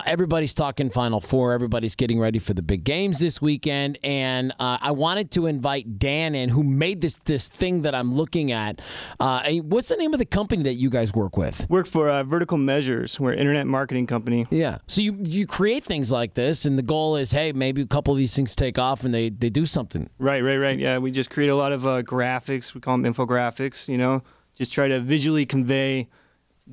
Everybody's talking Final Four. Everybody's getting ready for the big games this weekend. And I wanted to invite Dan in, who made this thing that I'm looking at. What's the name of the company that you guys work with? Work for Vertical Measures. We're an internet marketing company. Yeah. So you create things like this, and the goal is, hey, maybe a couple of these things take off and they do something. Right. Yeah, we just create a lot of graphics. We call them infographics, just try to visually convey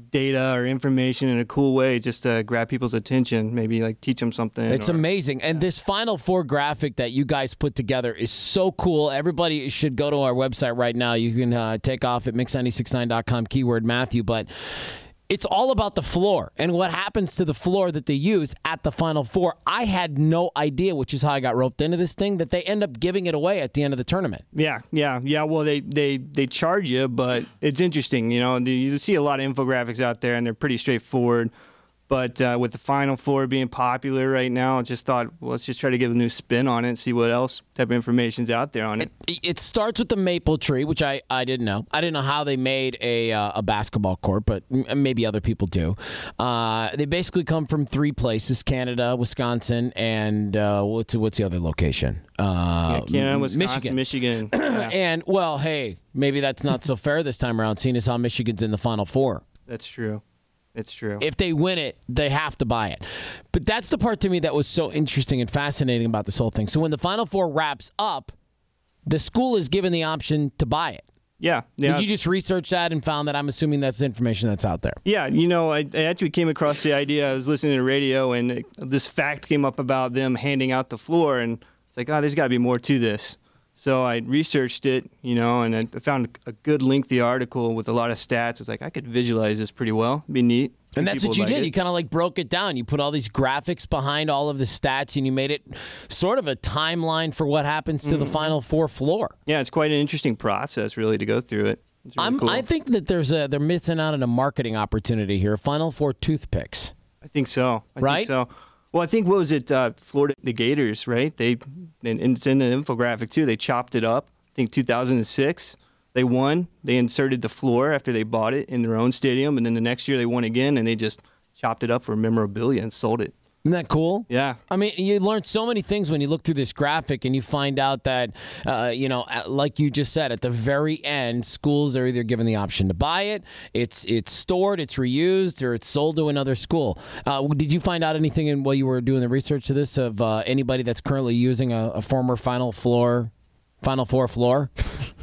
data or information in a cool way, just to grab people's attention, maybe like teach them something. It's amazing. And this Final Four graphic that you guys put together is so cool. Everybody should go to our website right now. You can take off at mix969.com, keyword Matthew, but it's all about the floor and what happens to the floor that they use at the Final Four. I had no idea, which is how I got roped into this thing, that they end up giving it away at the end of the tournament. Yeah. Well, they charge you, but it's interesting. You see a lot of infographics out there, and they're pretty straightforward. But with the Final Four being popular right now, I just thought, well, let's just try to give a new spin on it and see what else type of information's out there on it. It starts with the maple tree, which I didn't know. I didn't know how they made a basketball court, but maybe other people do. They basically come from three places: Canada, Wisconsin, and what's the other location? Canada, Wisconsin, Michigan. Yeah. And, well, hey, maybe that's not so fair this time around, seeing as how Michigan's in the Final Four. That's true. It's true. If they win it, they have to buy it. But that's the part to me that was so interesting and fascinating about this whole thing. So when the Final Four wraps up, the school is given the option to buy it. Yeah. Did you just research that and found that? I'm assuming that's information that's out there. Yeah. I actually came across the idea. I was listening to the radio, and this fact came up about them handing out the floor, and it's like, there's got to be more to this. So I researched it, and I found a good lengthy article with a lot of stats. It's like, I could visualize this pretty well. It'd be neat. And that's what you did. You kind of broke it down. You put all these graphics behind all of the stats, and you made it sort of a timeline for what happens to the Final Four floor. Yeah, it's quite an interesting process, really, to go through it. It's really cool. I think that they're missing out on a marketing opportunity here. Final Four toothpicks. I think so. I think so. Well, I think, what was it, Florida, the Gators, right? And it's in the infographic, too. They chopped it up. I think 2006. They won. They inserted the floor after they bought it in their own stadium, and then the next year they won again, and they just chopped it up for memorabilia and sold it. Isn't that cool? Yeah. I mean, you learn so many things when you look through this graphic and you find out that, like you just said, at the very end, schools are either given the option to buy it, it's stored, it's reused, or it's sold to another school. Did you find out anything while you were doing the research to this of anybody that's currently using a former Final Four floor?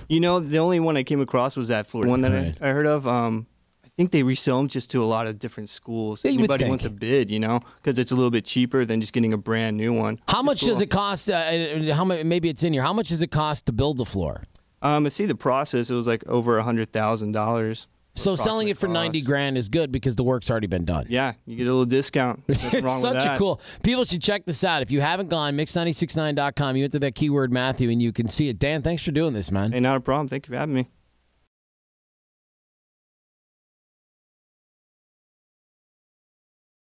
The only one I came across was that Florida one that I heard of. I think they resell them just to a lot of different schools. Yeah, anybody wants a bid, because it's a little bit cheaper than just getting a brand new one. How much does it cost? Maybe it's in here. How much does it cost to build the floor? I see the process. It was like over $100,000. So selling it for $90,000 is good because the work's already been done. Yeah, you get a little discount. It's such a cool. People should check this out. If you haven't gone, mix969.com. You enter that keyword Matthew, and you can see it. Dan, thanks for doing this, man. Hey, not a problem. Thank you for having me.